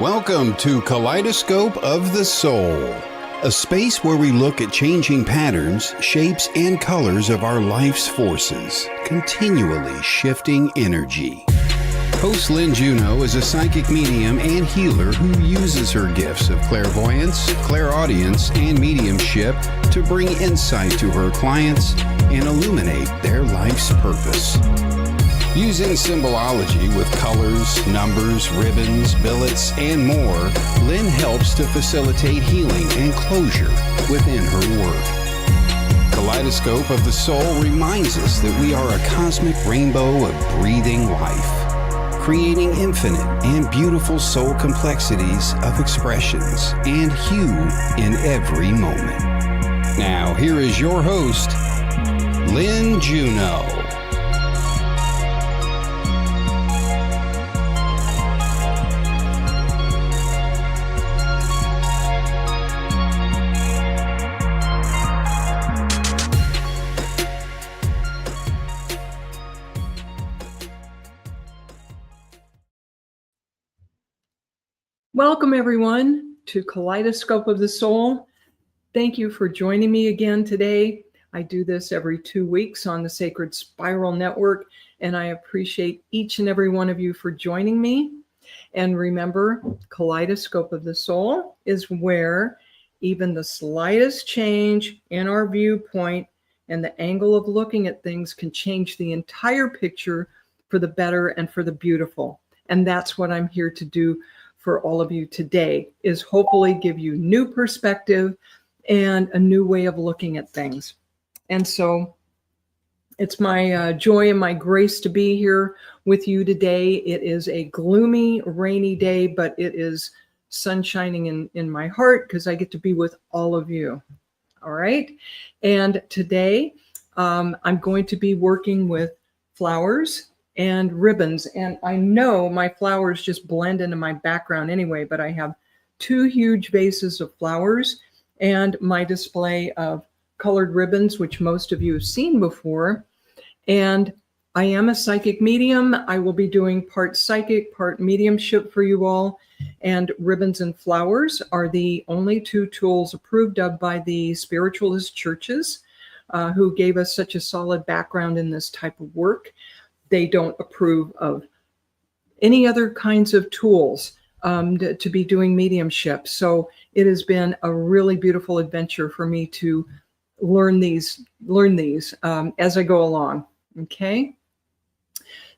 Welcome to Kaleidoscope of the Soul, a space where we look at changing patterns, shapes, and colors of our life's forces, continually shifting energy. Host Lynne Juneau is a psychic medium and healer who uses her gifts of clairvoyance, clairaudience, and mediumship to bring insight to her clients and illuminate their life's purpose. Using symbology with colors, numbers, ribbons, billets, and more, Lynne helps to facilitate healing and closure within her work. Kaleidoscope of the Soul reminds us that we are a cosmic rainbow of breathing life, creating infinite and beautiful soul complexities of expressions and hue in every moment. Now, here is your host, Lynne Juneau. Welcome, everyone, to Kaleidoscope of the Soul. Thank you for joining me again today. I do this every 2 weeks on the Sacred Spiral Network, and I appreciate each and every one of you for joining me. And remember, Kaleidoscope of the Soul is where even the slightest change in our viewpoint and the angle of looking at things can change the entire picture for the better and for the beautiful. And that's what I'm here to do for all of you today, is hopefully give you new perspective and a new way of looking at things. And so it's my joy and my grace to be here with you today. It is a gloomy, rainy day, but it is sun shining in my heart because I get to be with all of you. All right. And today I'm going to be working with flowers and ribbons. And I know my flowers just blend into my background anyway, but I have 2 huge vases of flowers and my display of colored ribbons, which most of you have seen before. And I am a psychic medium. I will be doing part psychic, part mediumship for you all. And ribbons and flowers are the only 2 tools approved of by the spiritualist churches who gave us such a solid background in this type of work. They don't approve of any other kinds of tools to be doing mediumship. So it has been a really beautiful adventure for me to learn these as I go along. Okay.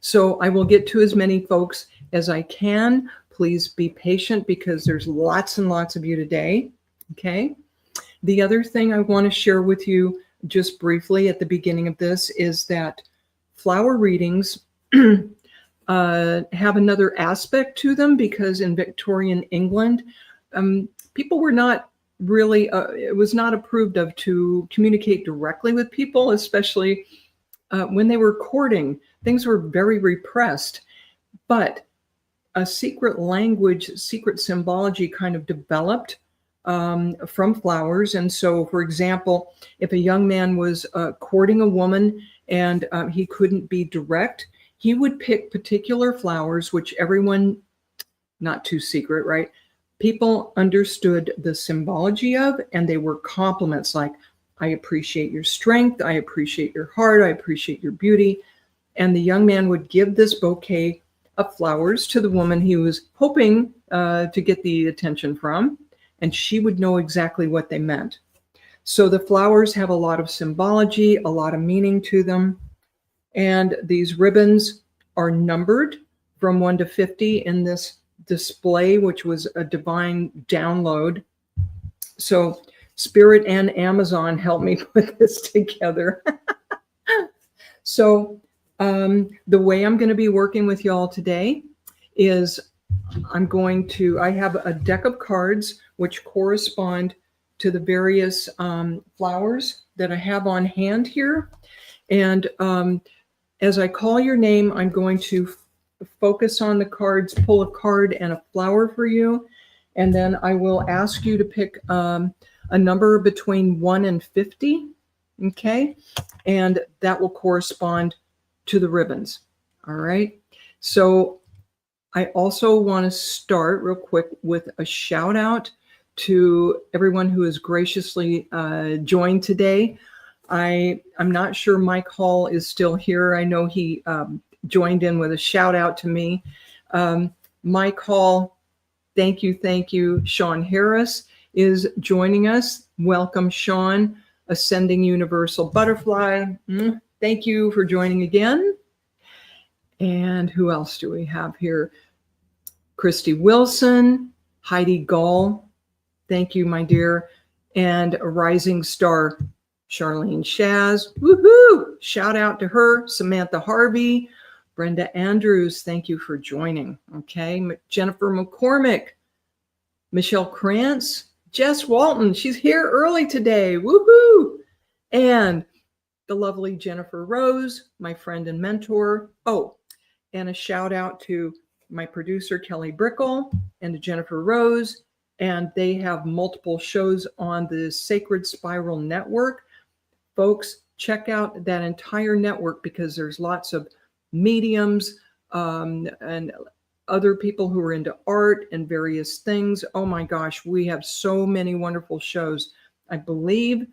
So I will get to as many folks as I can. Please be patient because there's lots and lots of you today. Okay. The other thing I want to share with you just briefly at the beginning of this is that flower readings have another aspect to them because in Victorian England, people were not really, it was not approved of to communicate directly with people, especially when they were courting. Things were very repressed, but a secret language, secret symbology kind of developed from flowers. And so, for example, if a young man was courting a woman and he couldn't be direct, he would pick particular flowers, which everyone, not too secret, right? People understood the symbology of, and they were compliments like, I appreciate your strength, I appreciate your heart, I appreciate your beauty. And the young man would give this bouquet of flowers to the woman he was hoping to get the attention from, and she would know exactly what they meant. So the flowers have a lot of symbology, a lot of meaning to them. And these ribbons are numbered from 1 to 50 in this display, which was a divine download. So Spirit and Amazon helped me put this together. So the way I'm going to be working with y'all today is I have a deck of cards which correspond to the various flowers that I have on hand here. And as I call your name, I'm going to focus on the cards, pull a card and a flower for you. And then I will ask you to pick a number between 1 and 50. Okay. And that will correspond to the ribbons. All right. So I also want to start real quick with a shout out to everyone who has graciously joined today. I'm not sure Mike Hall is still here. I know he joined in with a shout out to me. Mike Hall, thank you, thank you. Sean Harris is joining us. Welcome, Sean, Ascending Universal Butterfly. Thank you for joining again. And who else do we have here? Christy Wilson, Heidi Gall, thank you, my dear, and a rising star, Charlene Shaz, woohoo! Shout out to her. Samantha Harvey, Brenda Andrews, thank you for joining. Okay, Jennifer McCormick, Michelle Krantz, Jess Walton, she's here early today, woohoo! And the lovely Jennifer Rose, my friend and mentor. Oh, and a shout out to my producer, Kelly Brickle, and to Jennifer Rose. And they have multiple shows on the Sacred Spiral Network. Folks, check out that entire network because there's lots of mediums and other people who are into art and various things. Oh my gosh, we have so many wonderful shows. I believe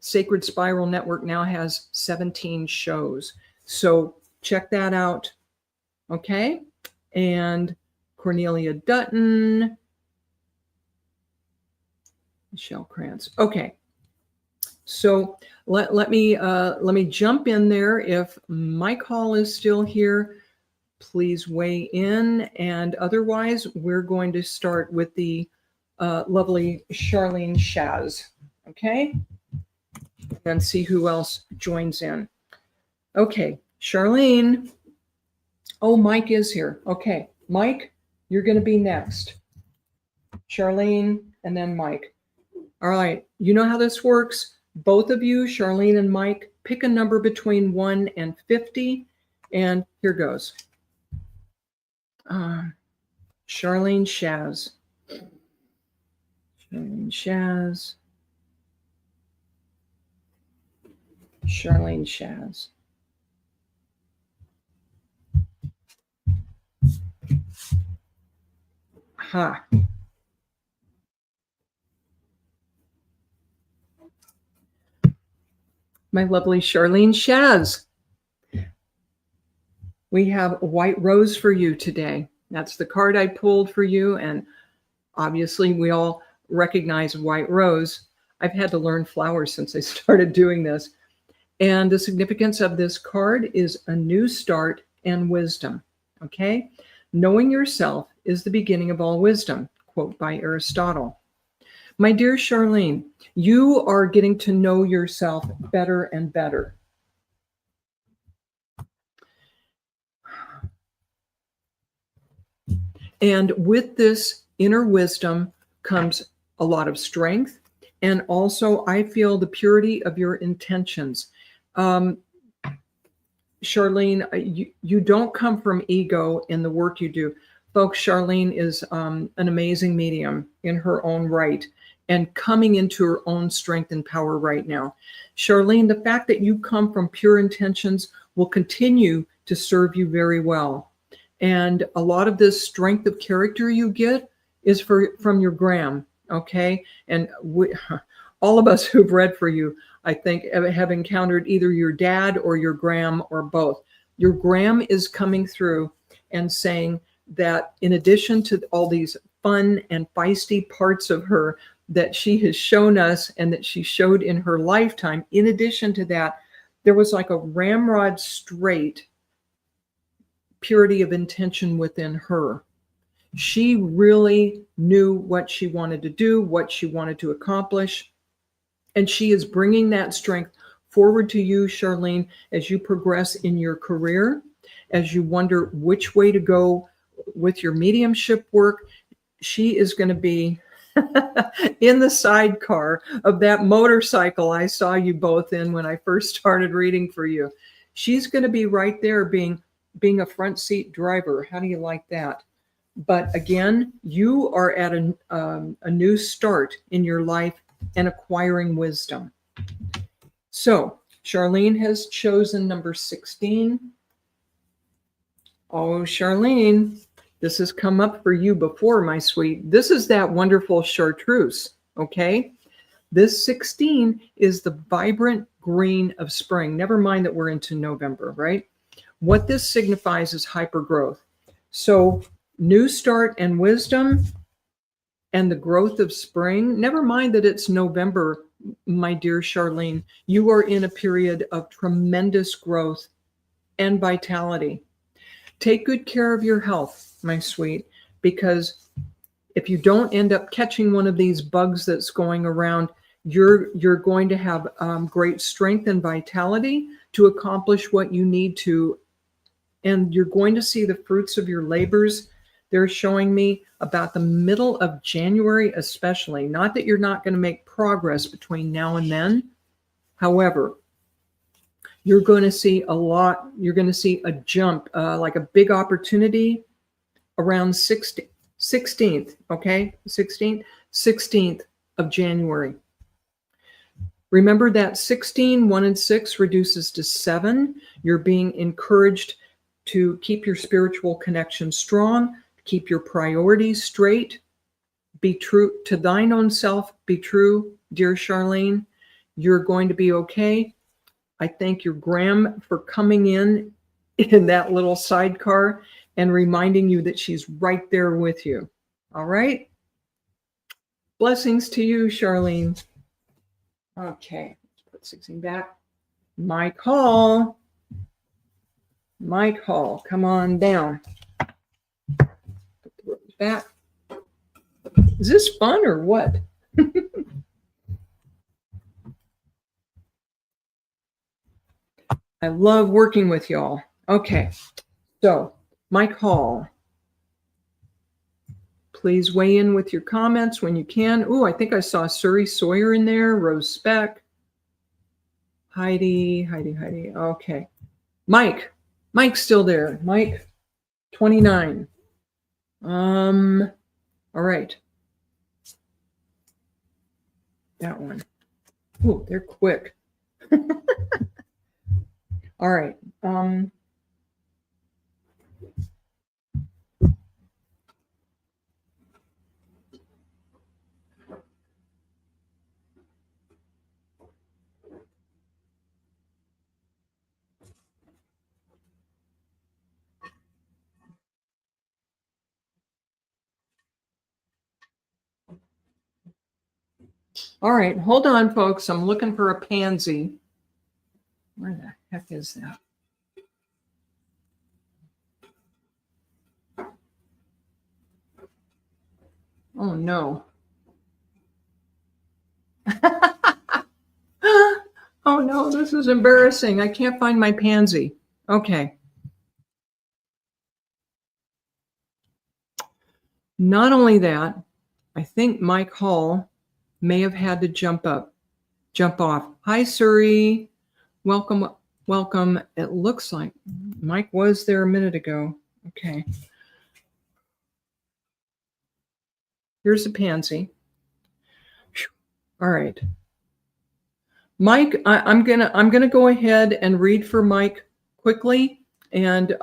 Sacred Spiral Network now has 17 shows. So check that out. Okay. And Cornelia Dutton, Michelle Krantz. Okay. So let me jump in there. If Mike Hall is still here, please weigh in. And otherwise, we're going to start with the lovely Charlene Shaz. Okay. And see who else joins in. Okay, Charlene. Oh, Mike is here. Okay, Mike, you're going to be next. Charlene, and then Mike. All right, you know how this works. Both of you, Charlene and Mike, pick a number between 1 and 50, and here goes. Charlene Shaz. Charlene Shaz. Charlene Shaz. Ha. My lovely Charlene Shaz. We have a white rose for you today. That's the card I pulled for you. And obviously we all recognize white rose. I've had to learn flowers since I started doing this. And the significance of this card is a new start and wisdom. Okay. Knowing yourself is the beginning of all wisdom, quote by Aristotle. My dear Charlene, you are getting to know yourself better and better. And with this inner wisdom comes a lot of strength. And also, I feel the purity of your intentions. Charlene, you don't come from ego in the work you do. Folks, Charlene is an amazing medium in her own right and coming into her own strength and power right now. Charlene, the fact that you come from pure intentions will continue to serve you very well. And a lot of this strength of character you get is from your gram, okay? And all of us who've read for you, I think, have encountered either your dad or your gram or both. Your gram is coming through and saying that in addition to all these fun and feisty parts of her that she has shown us and that she showed in her lifetime, in addition to that, there was like a ramrod straight purity of intention within her. She really knew what she wanted to do, what she wanted to accomplish. And she is bringing that strength forward to you, Charlene, as you progress in your career, as you wonder which way to go with your mediumship work. She is going to be in the sidecar of that motorcycle I saw you both in when I first started reading for you. She's going to be right there being a front seat driver. How do you like that? But again, you are at a new start in your life and acquiring wisdom. So Charlene has chosen number 16. Oh, Charlene, This has come up for you before, my sweet. This is that wonderful chartreuse, okay? This 16 is the vibrant green of spring. Never mind that we're into November, right? What this signifies is hypergrowth. So new start and wisdom and the growth of spring. Never mind that it's November, my dear Charlene. You are in a period of tremendous growth and vitality. Take good care of your health, my sweet, because if you don't end up catching one of these bugs that's going around, you're going to have great strength and vitality to accomplish what you need to. And you're going to see the fruits of your labors. They're showing me about the middle of January, especially. Not that you're not going to make progress between now and then. However, you're going to see a lot. You're going to see a jump, like a big opportunity around 16th, okay? 16th of January. Remember that 16, 1 and 6 reduces to 7. You're being encouraged to keep your spiritual connection strong, keep your priorities straight, be true to thine own self, be true, dear Charlene. You're going to be okay. I thank your Graham for coming in that little sidecar and reminding you that she's right there with you. All right? Blessings to you, Charlene. Okay, let's put 16 back. Mike Hall. Mike Hall, come on down. Put the rose back. Is this fun or what? I love working with y'all. Okay, so Mike Hall, please weigh in with your comments when you can. Oh, I think I saw Suri Sawyer in there, Rose Speck, Heidi. Okay, Mike's still there. Mike, 29. All right. That one. Oh, they're quick. All right. All right, hold on, folks. I'm looking for a pansy. Where the heck is that? Oh, no. Oh, no, this is embarrassing. I can't find my pansy. Okay. Not only that, I think Mike Hall may have had to jump off. Hi, Suri. Welcome. It looks like Mike was there a minute ago. Okay. Here's a pansy. All right. Mike, I'm gonna go ahead and read for Mike quickly, and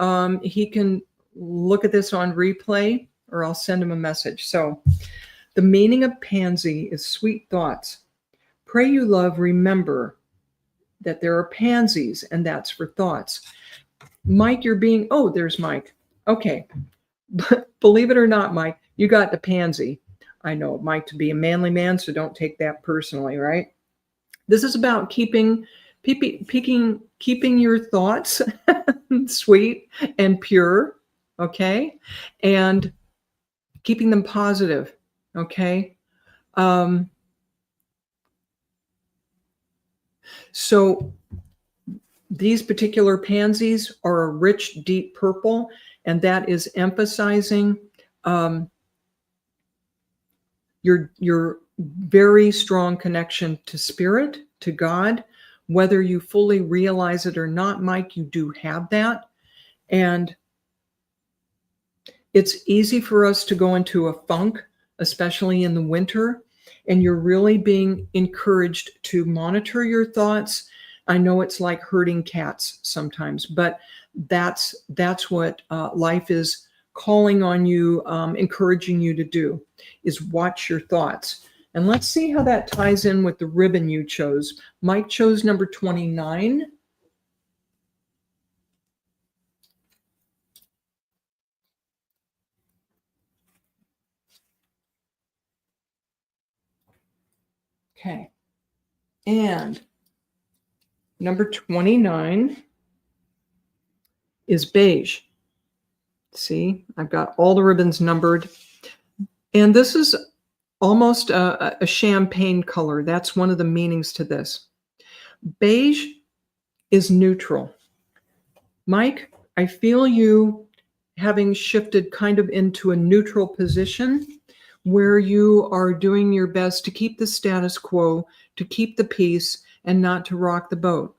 he can look at this on replay, or I'll send him a message. So, the meaning of pansy is sweet thoughts. Pray you love, remember that there are pansies, and that's for thoughts. Mike, there's Mike. Okay. But believe it or not, Mike, you got the pansy. I know Mike to be a manly man, so don't take that personally, right? This is about keeping your thoughts sweet and pure, okay? And keeping them positive, okay? So these particular pansies are a rich, deep purple, and that is emphasizing your very strong connection to spirit, to God. Whether you fully realize it or not, Mike, you do have that. And it's easy for us to go into a funk, especially in the winter, and you're really being encouraged to monitor your thoughts. I know it's like herding cats sometimes, but that's what life is calling on you, encouraging you to do, is watch your thoughts. And let's see how that ties in with the ribbon you chose. Mike chose number 29. Okay. And number 29 is beige. See, I've got all the ribbons numbered. And this is almost a champagne color. That's one of the meanings to this. Beige is neutral. Mike, I feel you having shifted kind of into a neutral position where you are doing your best to keep the status quo, to keep the peace, and not to rock the boat.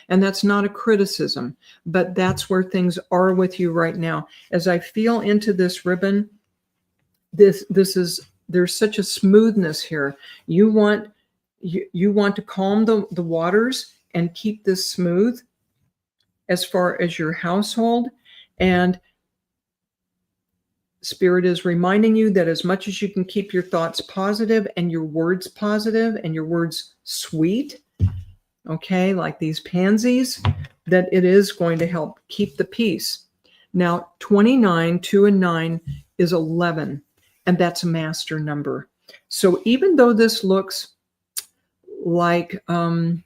And that's not a criticism, but that's where things are with you right now. As I feel into this ribbon, there's such a smoothness here. You want to calm the waters and keep this smooth as far as your household. And Spirit is reminding you that as much as you can keep your thoughts positive and your words positive and your words sweet, okay, like these pansies, that it is going to help keep the peace. Now, 29, 2 and 9 is 11, and that's a master number. So even though this looks like not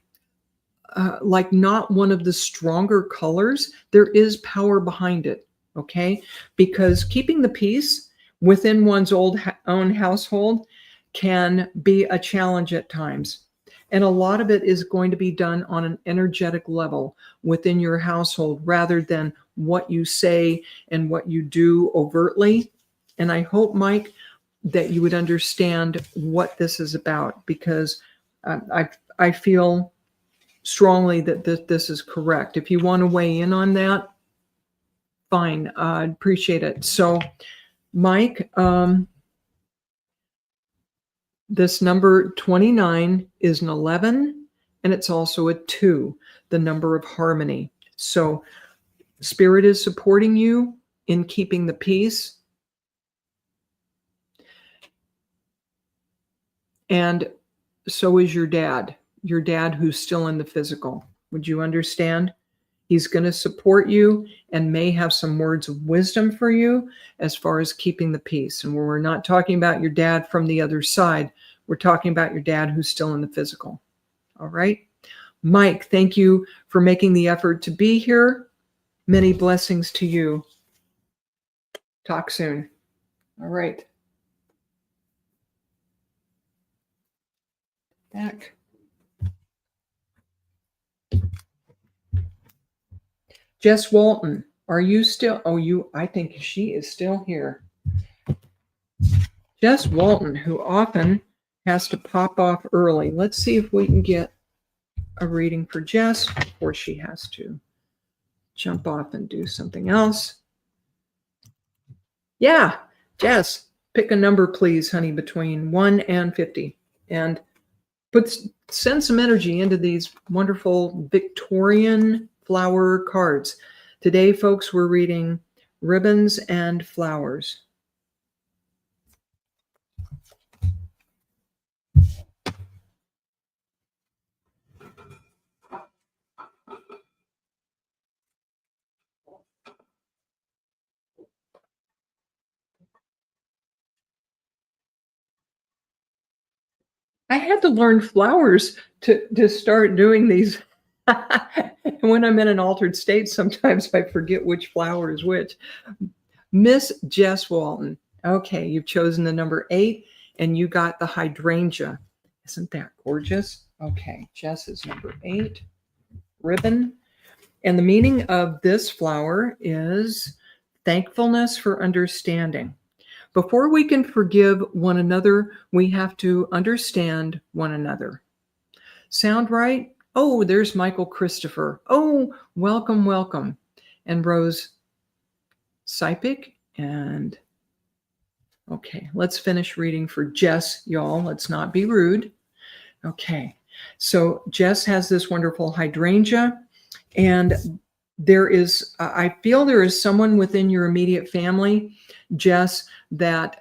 one of the stronger colors, there is power behind it, okay? Because keeping the peace within one's own household can be a challenge at times. And a lot of it is going to be done on an energetic level within your household rather than what you say and what you do overtly. And I hope, Mike, that you would understand what this is about, because I feel strongly that this is correct. If you want to weigh in on that, fine. I'd appreciate it. So, Mike, this number 29 is an 11, and it's also a 2, the number of harmony. So Spirit is supporting you in keeping the peace. And so is your dad who's still in the physical. Would you understand? He's going to support you and may have some words of wisdom for you as far as keeping the peace. And we're not talking about your dad from the other side. We're talking about your dad who's still in the physical. All right. Mike, thank you for making the effort to be here. Many blessings to you. Talk soon. All right. Back. Jess Walton, are you still? I think she is still here. Jess Walton, who often has to pop off early. Let's see if we can get a reading for Jess before she has to jump off and do something else. Yeah, Jess, pick a number, please, honey, between 1 and 50. And send some energy into these wonderful Victorian flower cards. Today, folks, we're reading Ribbons and Flowers. I had to learn flowers to start doing these. When I'm in an altered state, sometimes I forget which flower is which. Miss Jess Walton. Okay, you've chosen the number 8, and you got the hydrangea. Isn't that gorgeous? Okay, Jess is number 8. Ribbon. And the meaning of this flower is thankfulness for understanding. Before we can forgive one another, we have to understand one another. Sound right? Oh, there's Michael Christopher. Oh, welcome, welcome. And Rose Sipik. And okay, let's finish reading for Jess, y'all. Let's not be rude. Okay, so Jess has this wonderful hydrangea. And I feel there is someone within your immediate family, Jess, that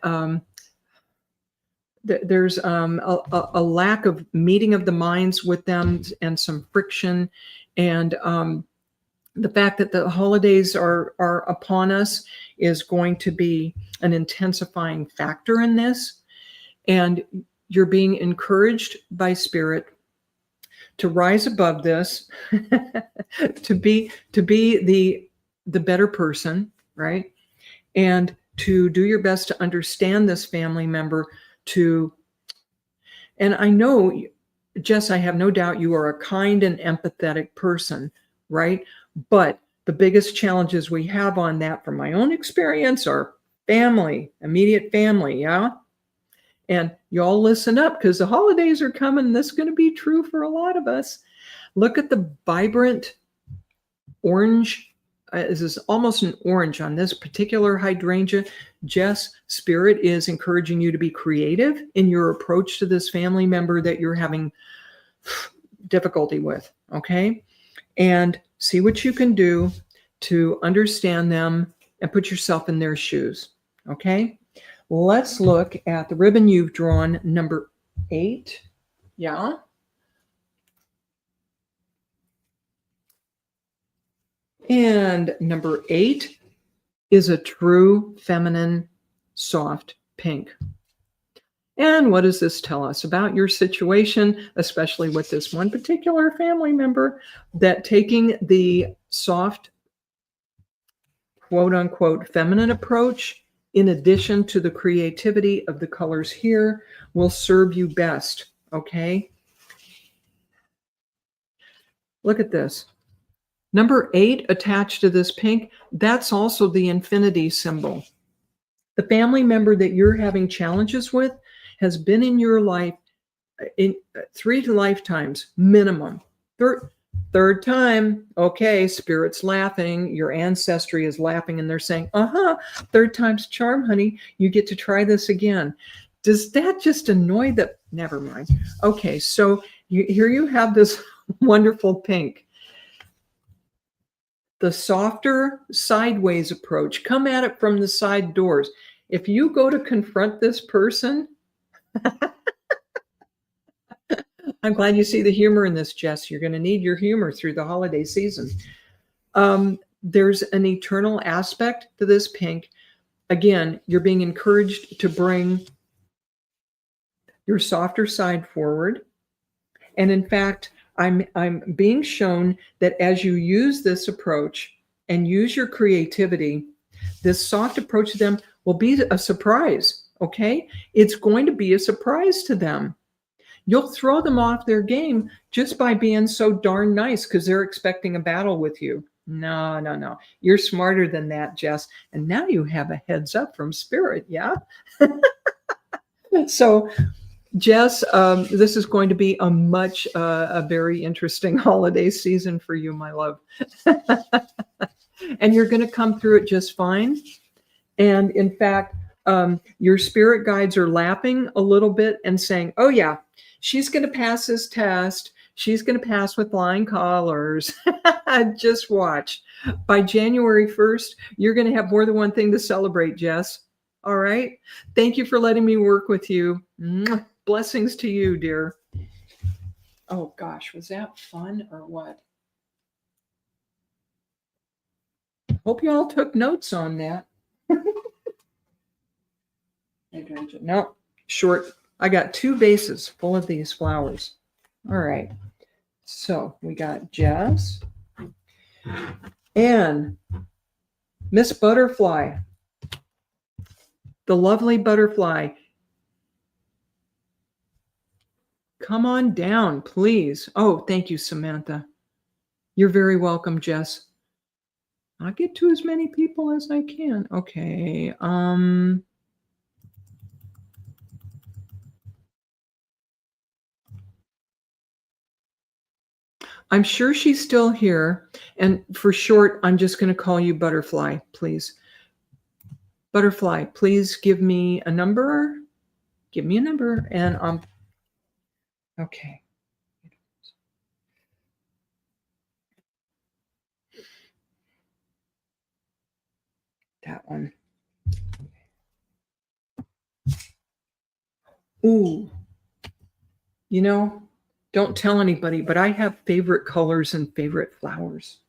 there's a lack of meeting of the minds with them and some friction. And the fact that the holidays are upon us is going to be an intensifying factor in this. And you're being encouraged by Spirit to rise above this, to be the better person, right? And to do your best to understand this family member. And I know, Jess, I have no doubt you are a kind and empathetic person, right? But the biggest challenges we have on that, from my own experience, are family, immediate family, yeah? And y'all listen up, because the holidays are coming. This is going to be true for a lot of us. Look at the vibrant orange. This is almost an orange on this particular hydrangea. Jess, Spirit is encouraging you to be creative in your approach to this family member that you're having difficulty with, okay? And see what you can do to understand them and put yourself in their shoes, okay? Let's look at the ribbon you've drawn, number 8. Yeah. And number 8 is a true feminine, soft pink. And what does this tell us about your situation, especially with this one particular family member, that taking the soft, quote unquote, feminine approach, in addition to the creativity of the colors here, will serve you best, okay? Look at this. Number 8 attached to this pink, that's also the infinity symbol. The family member that you're having challenges with has been in your life in 3 lifetimes minimum. Third time, okay, Spirit's laughing, your ancestry is laughing, and they're saying, third time's charm, honey, you get to try this again. Does that just annoy the, never mind. Okay, so here you have this wonderful pink. The softer sideways approach, come at it from the side doors. If you go to confront this person, I'm glad you see the humor in this, Jess. You're going to need your humor through the holiday season. There's an eternal aspect to this pink. Again, you're being encouraged to bring your softer side forward. And in fact, I'm being shown that as you use this approach and use your creativity, this soft approach to them will be a surprise, okay? It's going to be a surprise to them. You'll throw them off their game just by being so darn nice, because they're expecting a battle with you. No. You're smarter than that, Jess. And now you have a heads up from Spirit, yeah? So, Jess, this is going to be a very interesting holiday season for you, my love. And you're going to come through it just fine. And in fact, your spirit guides are laughing a little bit and saying, oh yeah, she's going to pass this test. She's going to pass with flying colors. Just watch. By January 1st, you're going to have more than one thing to celebrate, Jess. All right. Thank you for letting me work with you. Mwah. Blessings to you, dear. Oh gosh, was that fun or what? Hope you all took notes on that. No, short. I got 2 vases full of these flowers. All right. So we got Jess and Miss Butterfly, the lovely butterfly. Come on down, please. Oh, thank you, Samantha. You're very welcome, Jess. I'll get to as many people as I can. Okay. I'm sure she's still here. And for short, I'm just going to call you Butterfly, please. Butterfly, please give me a number. Give me a number. And okay. that one. Ooh, you know, don't tell anybody, but I have favorite colors and favorite flowers.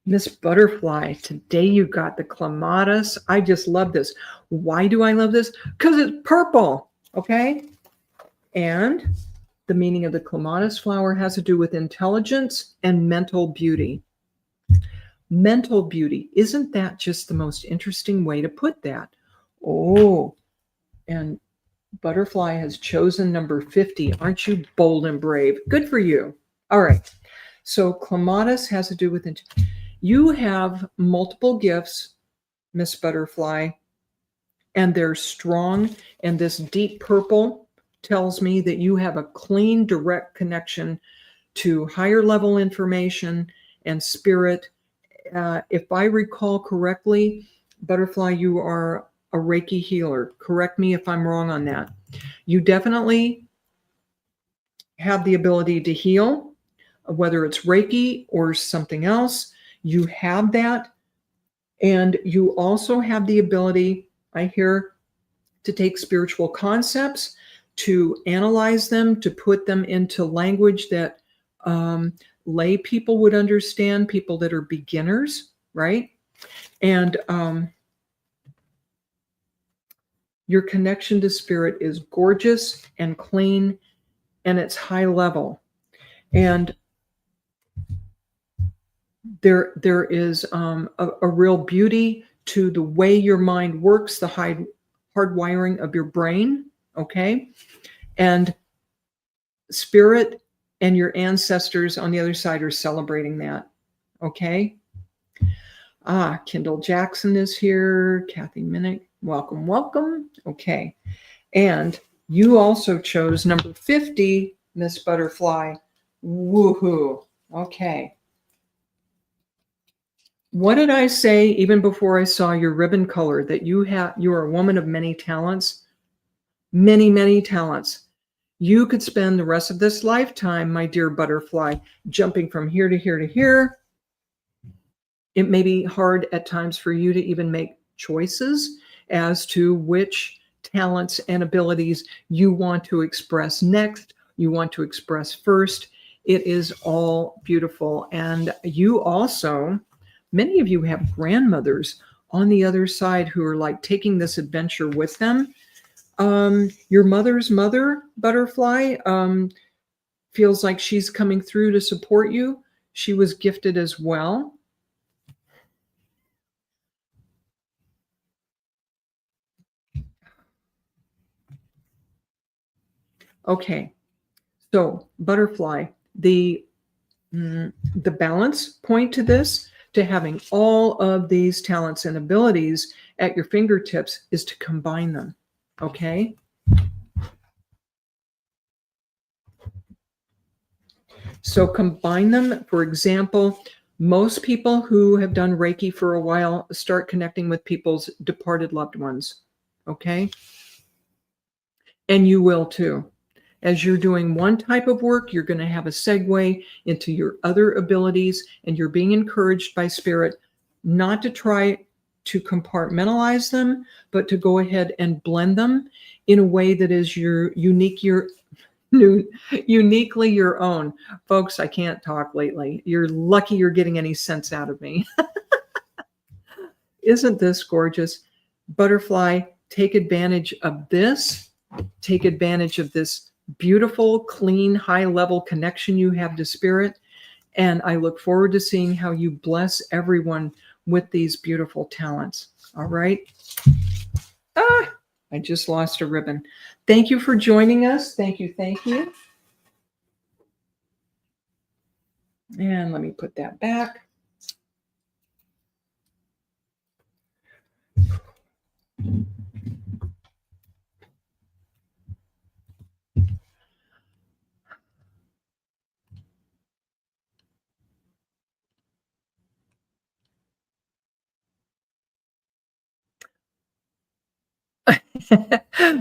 Miss Butterfly, today you got the clematis. I just love this. Why do I love this? Because it's purple, okay? And the meaning of the clematis flower has to do with intelligence and mental beauty. Mental beauty. Isn't that just the most interesting way to put that? Oh, and Butterfly has chosen number 50. Aren't you bold and brave? Good for you. All right. So clematis has to do with you have multiple gifts, Miss Butterfly, and they're strong. And this deep purple tells me that you have a clean, direct connection to higher level information and spirit. If I recall correctly, Butterfly, you are a Reiki healer. Correct me if I'm wrong on that. You definitely have the ability to heal, whether it's Reiki or something else. You have that. And you also have the ability, I hear, to take spiritual concepts, to analyze them, to put them into language that lay people would understand, people that are beginners, right? And your connection to spirit is gorgeous and clean, and it's high level. And there is a real beauty to the way your mind works, the hardwiring of your brain, okay? And spirit and your ancestors on the other side are celebrating that, okay? Kendall Jackson is here. Kathy Minnick, welcome, welcome. Okay. And you also chose number 50, Miss Butterfly. Woohoo. Okay. What did I say even before I saw your ribbon color? That you are a woman of many talents, many, many talents. You could spend the rest of this lifetime, my dear Butterfly, jumping from here to here to here. It may be hard at times for you to even make choices as to which talents and abilities you want to express next, you want to express first. It is all beautiful. And you also, many of you have grandmothers on the other side who are like taking this adventure with them. Your mother's mother, Butterfly, feels like she's coming through to support you. She was gifted as well. Okay, so Butterfly, the balance point to this, to having all of these talents and abilities at your fingertips, is to combine them, okay? So combine them. For example, most people who have done Reiki for a while start connecting with people's departed loved ones, okay? And you will too. As you're doing one type of work, you're going to have a segue into your other abilities, and you're being encouraged by spirit not to try to compartmentalize them, but to go ahead and blend them in a way that is uniquely your own. Folks, I can't talk lately. You're lucky you're getting any sense out of me. Isn't this gorgeous? Butterfly, take advantage of this. Take advantage of this beautiful, clean, high-level connection you have to spirit. And I look forward to seeing how you bless everyone with these beautiful talents. All right. I just lost a ribbon. Thank you for joining us. Thank you. Thank you. And let me put that back.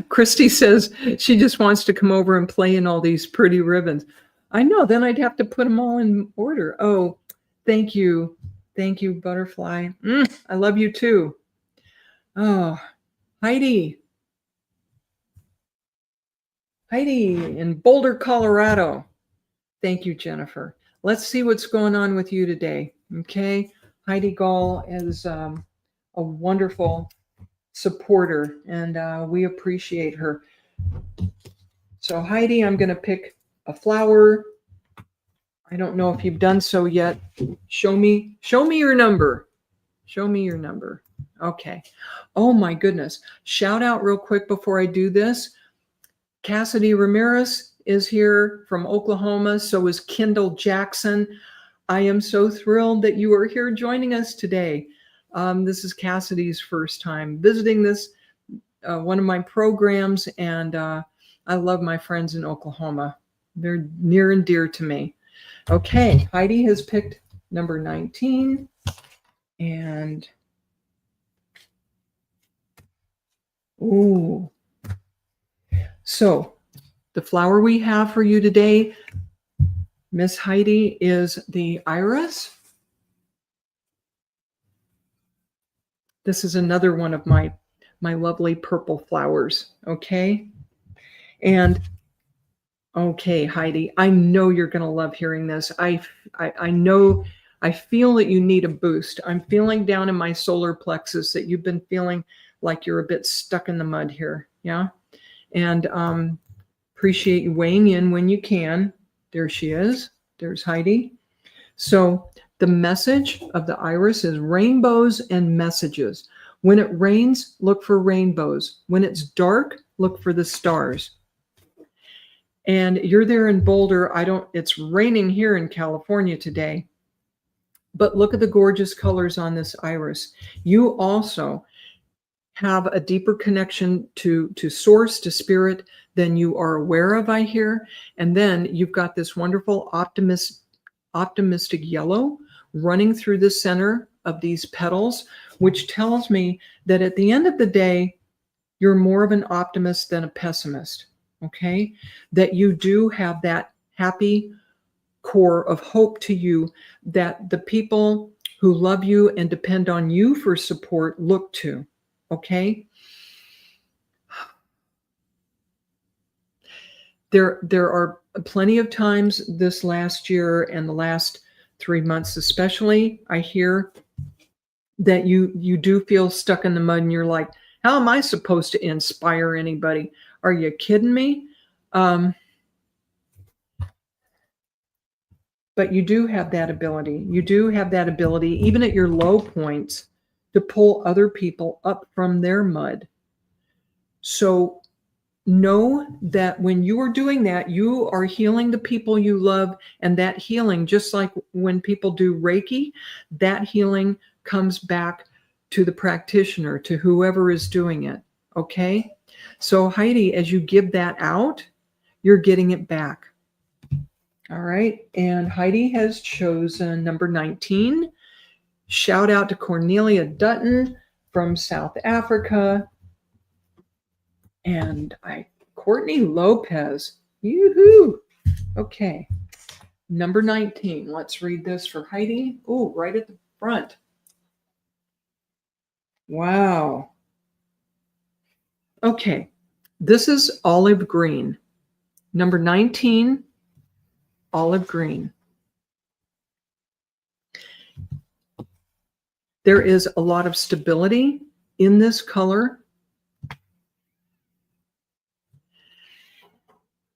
Christy says she just wants to come over and play in all these pretty ribbons. I know, then I'd have to put them all in order. Oh, thank you, Thank you, butterfly. I love you too. Oh, Heidi. Heidi in Boulder, Colorado. Thank you, Jennifer. Let's see what's going on with you today. Okay. Heidi Gall is a wonderful supporter, and we appreciate her. So, Heidi, I'm going to pick a flower. I don't know if you've done so yet. Show me your number. Show me your number. Okay. Oh my goodness. Shout out real quick before I do this. Cassidy Ramirez is here from Oklahoma. So is Kendall Jackson. I am so thrilled that you are here joining us today. This is Cassidy's first time visiting this one of my programs, and I love my friends in Oklahoma. They're near and dear to me. Okay, Heidi has picked number 19, and ooh. So the flower we have for you today, Miss Heidi, is the iris. This is another one of my lovely purple flowers, okay? And okay, Heidi, I know you're going to love hearing this. I know, I feel that you need a boost. I'm feeling down in my solar plexus that you've been feeling like you're a bit stuck in the mud here, yeah? And appreciate you weighing in when you can. There she is. There's Heidi. So the message of the iris is rainbows and messages. When it rains, look for rainbows. When it's dark, look for the stars. And you're there in Boulder. It's raining here in California today. But look at the gorgeous colors on this iris. You also have a deeper connection to source, to spirit, than you are aware of, I hear. And then you've got this wonderful optimistic yellow running through the center of these petals, which tells me that at the end of the day, you're more of an optimist than a pessimist, okay? That you do have that happy core of hope to you that the people who love you and depend on you for support look to, okay? There are plenty of times this last year and the last 3 months especially, I hear that you do feel stuck in the mud and you're like, how am I supposed to inspire anybody? Are you kidding me? But you do have that ability. You do have that ability, even at your low points, to pull other people up from their mud. So know that when you are doing that, you are healing the people you love, and that healing, just like when people do Reiki, that healing comes back to the practitioner, to whoever is doing it, okay? So Heidi, as you give that out, you're getting it back. All right, and Heidi has chosen number 19. Shout out to Cornelia Dutton from South Africa. And Courtney Lopez. Yoo-hoo. Okay. Number 19. Let's read this for Heidi. Oh, right at the front. Wow. Okay. This is olive green. Number 19, olive green. There is a lot of stability in this color.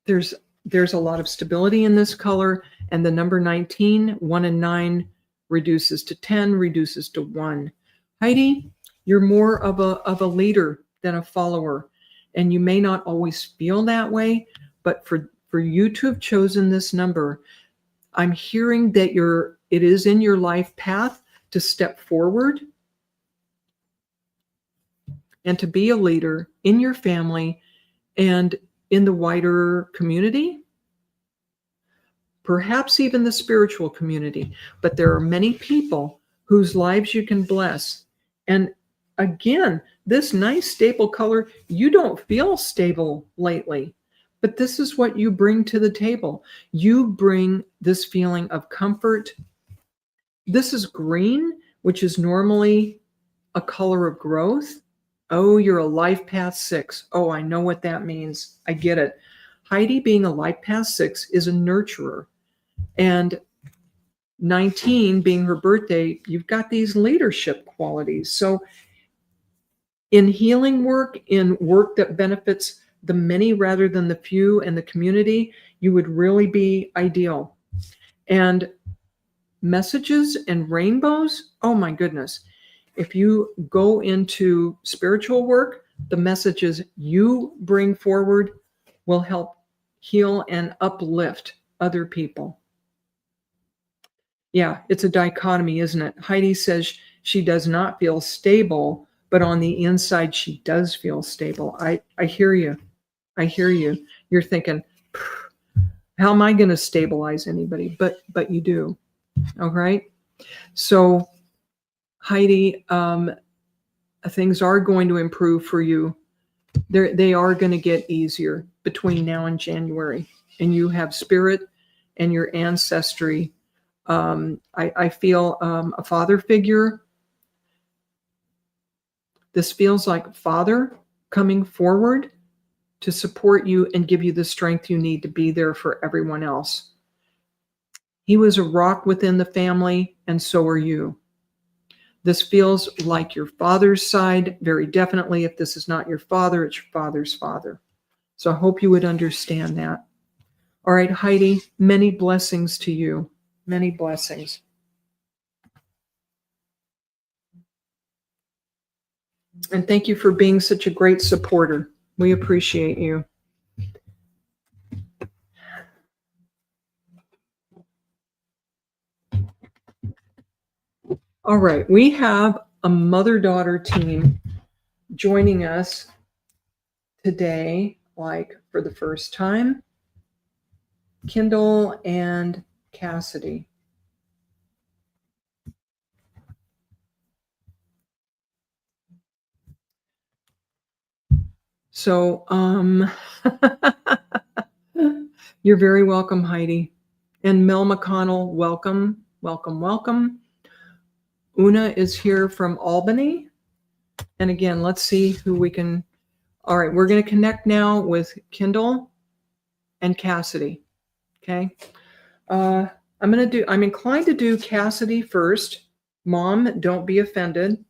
There's a lot of stability in this color, and the number 19, 1 and 9 reduces to 10, reduces to 1. Heidi, you're more of a leader than a follower, and you may not always feel that way, but for you to have chosen this number, I'm hearing that it is in your life path to step forward and to be a leader in your family and in the wider community, perhaps even the spiritual community. But there are many people whose lives you can bless. And again, this nice stable color, you don't feel stable lately, but this is what you bring to the table. You bring this feeling of comfort This is green, which is normally a color of growth. Oh, you're a life path 6. Oh, I know what that means. I get it. Heidi, being a life path 6, is a nurturer. And 19 being her birthday, you've got these leadership qualities. So in healing work, in work that benefits the many rather than the few and the community, you would really be ideal. And messages and rainbows, oh my goodness. If you go into spiritual work, the messages you bring forward will help heal and uplift other people. Yeah, it's a dichotomy, isn't it? Heidi says she does not feel stable, but on the inside, she does feel stable. I hear you. I hear you. You're thinking, how am I going to stabilize anybody? But you do. All right. So, Heidi, things are going to improve for you. They are going to get easier between now and January. And you have spirit and your ancestry. I feel a father figure. This feels like father coming forward to support you and give you the strength you need to be there for everyone else. He was a rock within the family, and so are you. This feels like your father's side, very definitely. If this is not your father, it's your father's father. So I hope you would understand that. All right, Heidi, many blessings to you. Many blessings. And thank you for being such a great supporter. We appreciate you. All right, we have a mother-daughter team joining us today, like for the first time, Kendall and Cassidy. So, you're very welcome, Heidi. And Mel McConnell, welcome, welcome, welcome. Una is here from Albany. And again, let's see who we can. All right, we're going to connect now with Kendall and Cassidy. Okay. I'm inclined to do Cassidy first. Mom, don't be offended.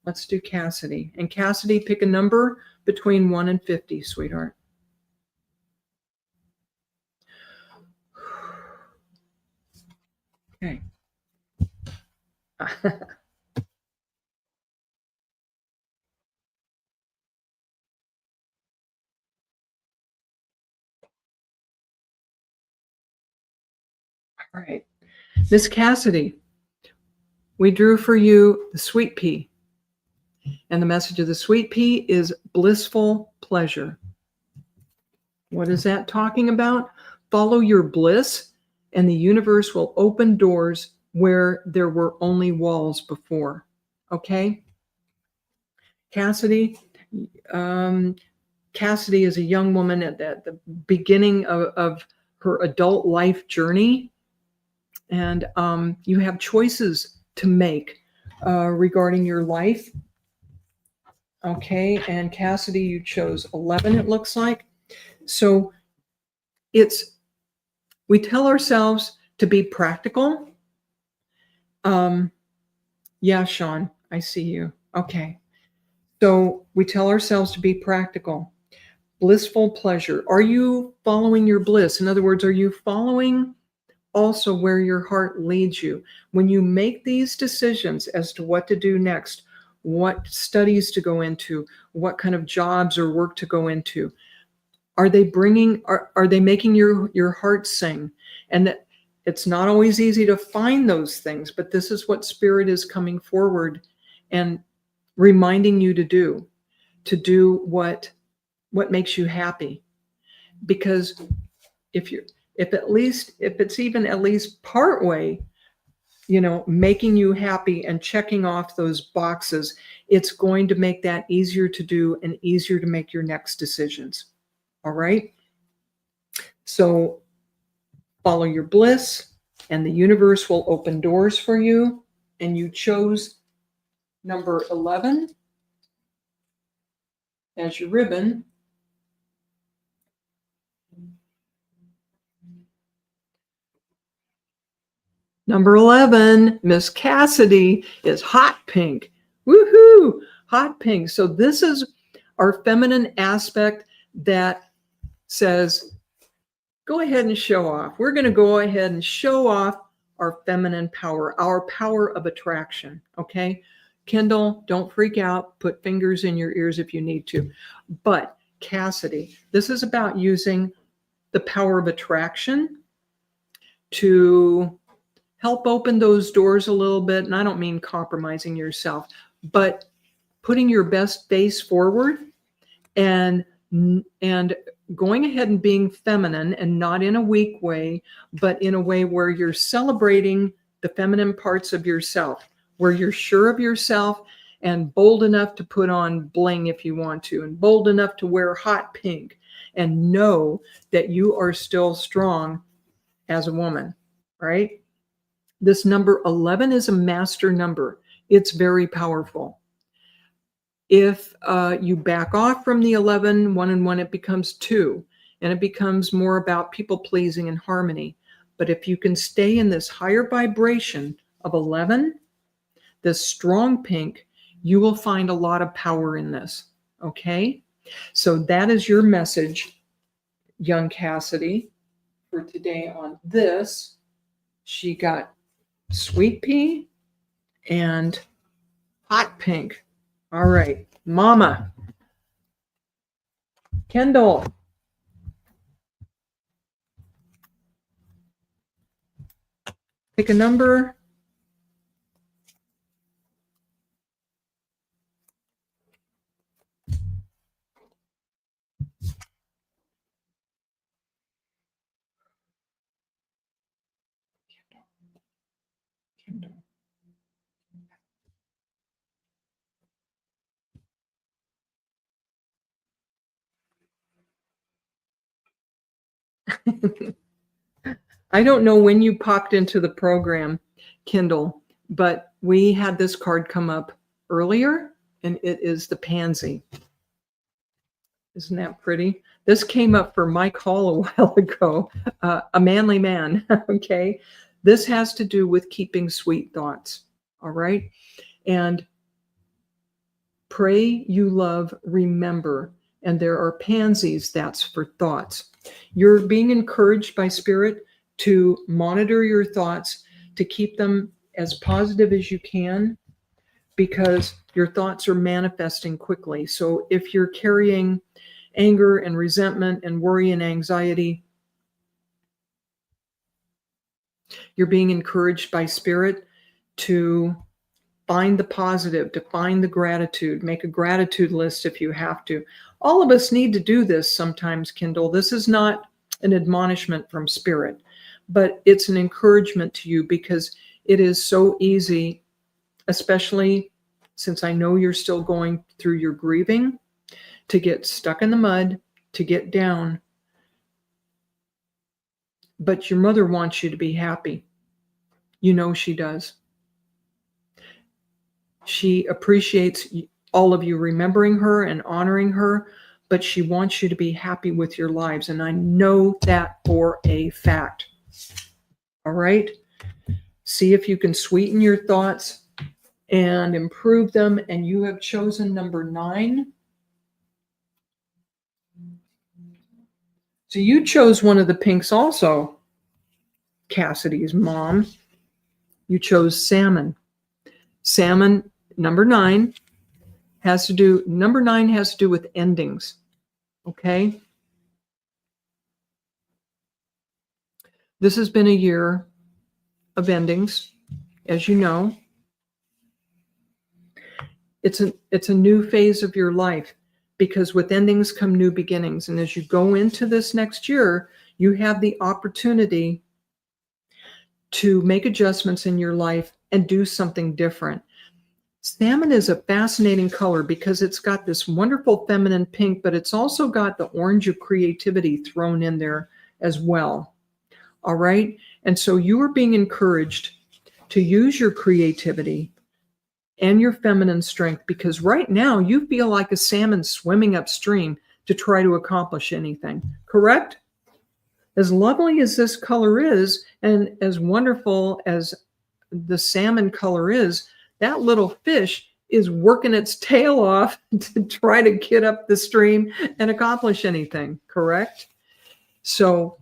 Let's do Cassidy. And Cassidy, pick a number between 1 and 50, sweetheart. Okay. All right. Miss Cassidy, we drew for you the sweet pea. And the message of the sweet pea is blissful pleasure. What is that talking about? Follow your bliss, and the universe will open doors where there were only walls before. Okay? Cassidy, Cassidy is a young woman at the beginning of her adult life journey. And you have choices to make regarding your life. Okay, and Cassidy, you chose 11, it looks like. So we tell ourselves to be practical. Yeah, Sean, I see you. Okay. So we tell ourselves to be practical. Blissful pleasure. Are you following your bliss? In other words, are you following also where your heart leads you? When you make these decisions as to what to do next, what studies to go into, what kind of jobs or work to go into, are they making your heart sing? And that it's not always easy to find those things, but this is what Spirit is coming forward and reminding you to do what makes you happy. Because if it's even at least part way, making you happy and checking off those boxes, it's going to make that easier to do and easier to make your next decisions. All right. So follow your bliss, and the universe will open doors for you. And you chose number 11 as your ribbon. Number 11, Miss Cassidy, is hot pink. Woohoo! Hot pink. So this is our feminine aspect that says, go ahead and show off. We're going to go ahead and show off our feminine power, our power of attraction. Okay? Kendall, don't freak out. Put fingers in your ears if you need to. But Cassidy, this is about using the power of attraction to help open those doors a little bit. And I don't mean compromising yourself, but putting your best face forward and going ahead and being feminine, and not in a weak way, but in a way where you're celebrating the feminine parts of yourself, where you're sure of yourself and bold enough to put on bling if you want to, and bold enough to wear hot pink, and know that you are still strong as a woman, right? This number 11 is a master number. It's very powerful. If you back off from the 11, 1 and 1, it becomes 2, and it becomes more about people pleasing and harmony. But if you can stay in this higher vibration of 11, this strong pink, you will find a lot of power in this. Okay? So that is your message, young Cassidy, for today on this. She got sweet pea and hot pink. All right, Mama. Kendall. Pick a number. Kendall. I don't know when you popped into the program, Kindle, but we had this card come up earlier, and it is the pansy. Isn't that pretty? This came up for Mike Hall a while ago, a manly man, okay? This has to do with keeping sweet thoughts, all right? And pray, you love, remember. And there are pansies, that's for thoughts. You're being encouraged by Spirit to monitor your thoughts, to keep them as positive as you can, because your thoughts are manifesting quickly. So if you're carrying anger and resentment and worry and anxiety, you're being encouraged by Spirit to find the positive, to find the gratitude, make a gratitude list if you have to. All of us need to do this sometimes, Kindle. This is not an admonishment from Spirit, but it's an encouragement to you, because it is so easy, especially since I know you're still going through your grieving, to get stuck in the mud, to get down. But your mother wants you to be happy. You know she does. She appreciates all of you remembering her and honoring her, but she wants you to be happy with your lives. And I know that for a fact. All right? See if you can sweeten your thoughts and improve them. And you have chosen number 9. So you chose one of the pinks also, Cassidy's mom. You chose salmon. Salmon, number 9, has to do with endings. Okay? This has been a year of endings, as you know. It's a new phase of your life, because with endings come new beginnings. And as you go into this next year, you have the opportunity to make adjustments in your life and do something different. Salmon is a fascinating color because it's got this wonderful feminine pink, but it's also got the orange of creativity thrown in there as well. All right. And so you are being encouraged to use your creativity and your feminine strength, because right now you feel like a salmon swimming upstream to try to accomplish anything, correct? As lovely as this color is, and as wonderful as the salmon color is, that little fish is working its tail off to try to get up the stream and accomplish anything, correct? So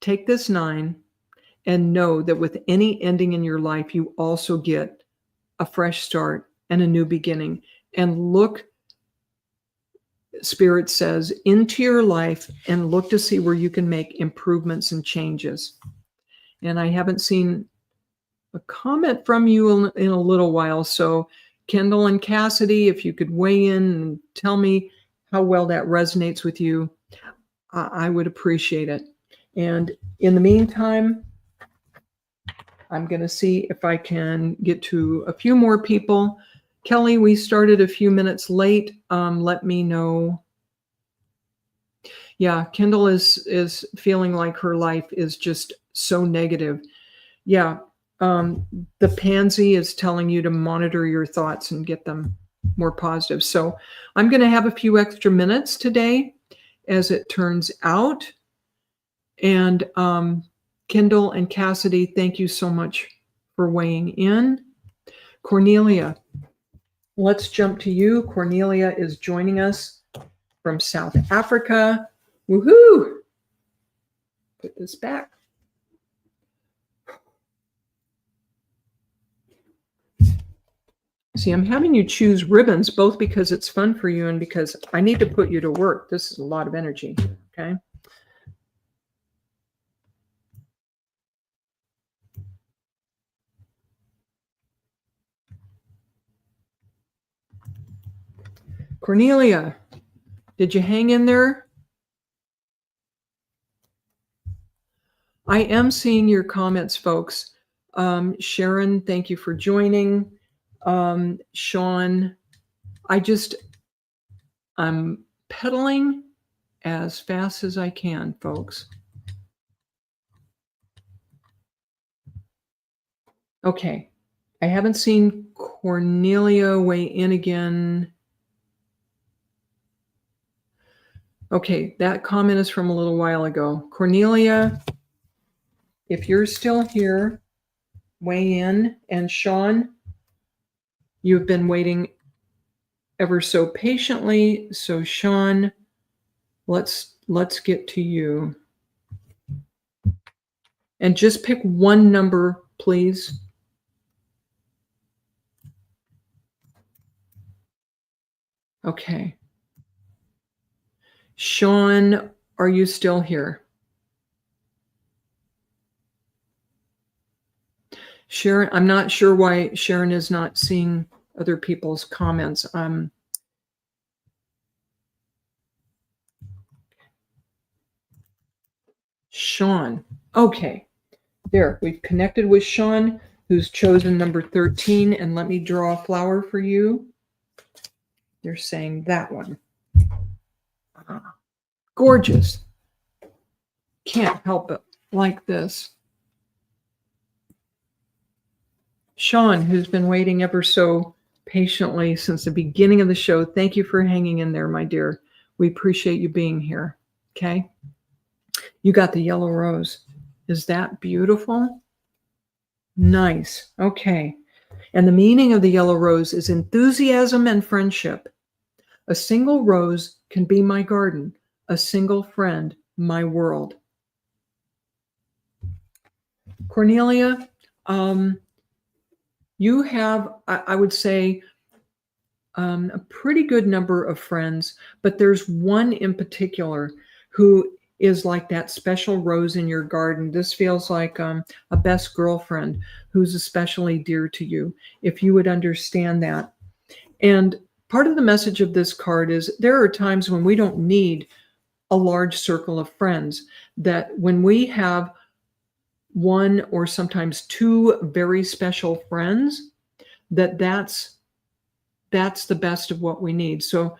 take this 9 and know that with any ending in your life, you also get a fresh start and a new beginning. And look, Spirit says, into your life and look to see where you can make improvements and changes. And I haven't seen a comment from you in a little while. So Kendall and Cassidy, if you could weigh in and tell me how well that resonates with you, I would appreciate it. And in the meantime, I'm going to see if I can get to a few more people. Kelly, we started a few minutes late. Let me know. Yeah, Kendall is feeling like her life is just so negative. Yeah, the pansy is telling you to monitor your thoughts and get them more positive. So I'm going to have a few extra minutes today, as it turns out. And Kendall and Cassidy, thank you so much for weighing in. Cornelia, let's jump to you. Cornelia is joining us from South Africa. Woohoo! Put this back. See, I'm having you choose ribbons, both because it's fun for you and because I need to put you to work. This is a lot of energy, okay? Cornelia, did you hang in there? I am seeing your comments, folks. Sharon, thank you for joining. Sean, I'm pedaling as fast as I can, folks. Okay, I haven't seen Cornelia weigh in again. Okay, that comment is from a little while ago. Cornelia, if you're still here, weigh in. And Sean, you've been waiting ever so patiently. So Sean, let's get to you. And just pick one number, please. Okay. Sean, are you still here? Sharon, I'm not sure why Sharon is not seeing other people's comments. Sean, okay. There, we've connected with Sean, who's chosen number 13, and let me draw a flower for you. They're saying that one. Gorgeous. Can't help it like this. Sean, who's been waiting ever so patiently since the beginning of the show, thank you for hanging in there, my dear. We appreciate you being here, okay? You got the yellow rose. Is that beautiful? Nice. Okay. And the meaning of the yellow rose is enthusiasm and friendship. A single rose can be my garden. A single friend, my world. Cornelia, you have, I would say, a pretty good number of friends, but there's one in particular who is like that special rose in your garden. This feels like a best girlfriend who's especially dear to you, if you would understand that. And part of the message of this card is there are times when we don't need a large circle of friends, that when we have one or sometimes two very special friends, that's the best of what we need. So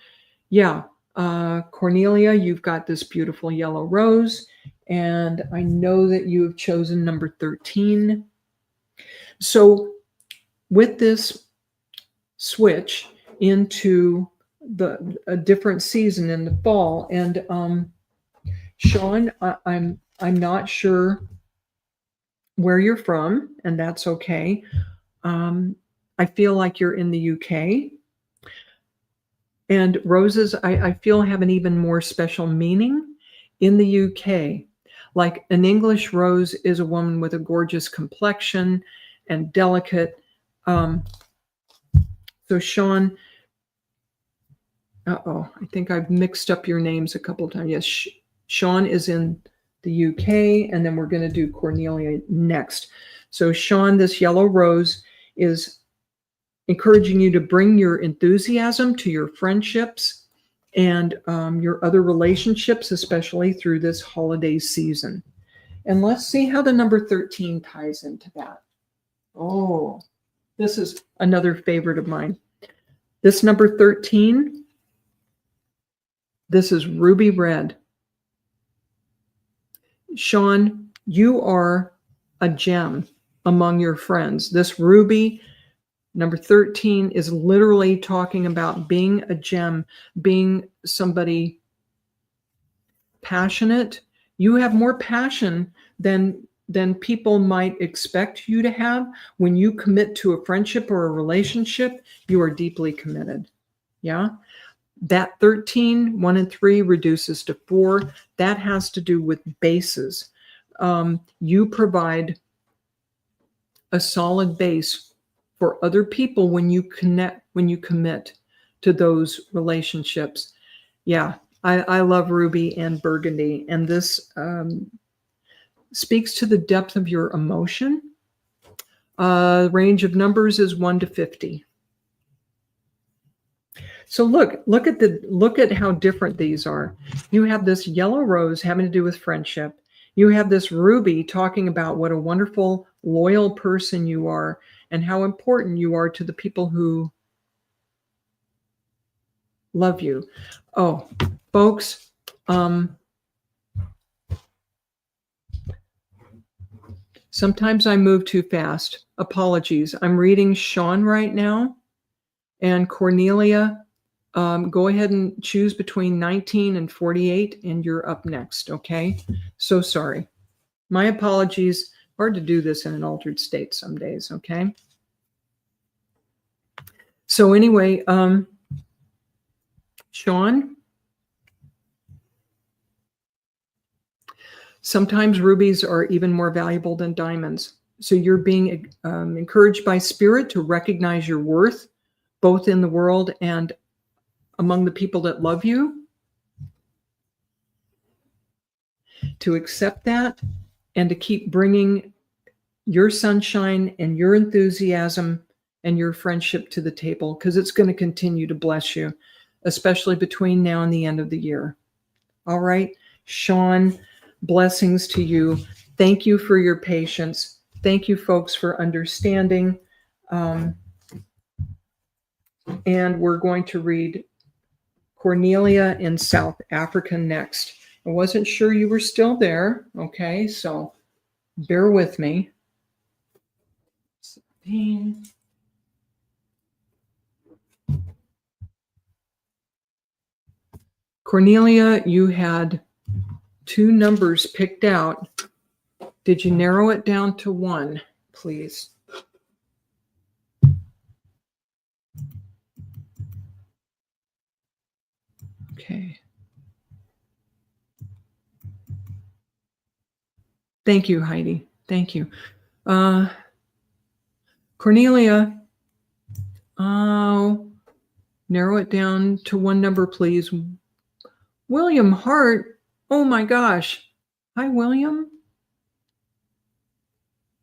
yeah, Cornelia, you've got this beautiful yellow rose, and I know that you have chosen number 13. So with this switch into a different season in the fall, and Sean, I'm not sure where you're from, and that's okay. I feel like you're in the UK. And roses, I feel, have an even more special meaning in the UK. Like an English rose is a woman with a gorgeous complexion and delicate. So Sean, I think I've mixed up your names a couple of times. Yes, Sean is in the UK, and then we're going to do Cornelia next. So Sean, this yellow rose is encouraging you to bring your enthusiasm to your friendships and your other relationships, especially through this holiday season. And let's see how the number 13 ties into that. Oh, this is another favorite of mine. This number 13, this is ruby red. Sean, you are a gem among your friends. This ruby, number 13, is literally talking about being a gem, being somebody passionate. You have more passion than people might expect you to have. When you commit to a friendship or a relationship, you are deeply committed. Yeah. That 13, 1 and 3 reduces to 4. That has to do with bases. You provide a solid base for other people when you commit to those relationships. Yeah, I love ruby and burgundy, and this speaks to the depth of your emotion. Range of numbers is 1 to 50. So look at how different these are. You have this yellow rose having to do with friendship. You have this ruby talking about what a wonderful, loyal person you are and how important you are to the people who love you. Oh, folks, sometimes I move too fast. Apologies. I'm reading Sean right now, and Cornelia. Go ahead and choose between 19 and 48, and you're up next, okay? So sorry. My apologies. Hard to do this in an altered state some days, okay? So anyway, Sean, sometimes rubies are even more valuable than diamonds. So you're being encouraged by spirit to recognize your worth, both in the world and among the people that love you, to accept that and to keep bringing your sunshine and your enthusiasm and your friendship to the table, because it's going to continue to bless you, especially between now and the end of the year. All right, Sean, blessings to you. Thank you for your patience. Thank you, folks, for understanding. And we're going to read Cornelia in South Africa next. I wasn't sure you were still there. Okay, so bear with me. 17. Cornelia, you had 2 numbers picked out. Did you narrow it down to 1, please? Okay. Thank you, Heidi. Thank you. Cornelia, narrow it down to 1 number, please. William Hart. Oh my gosh. Hi, William.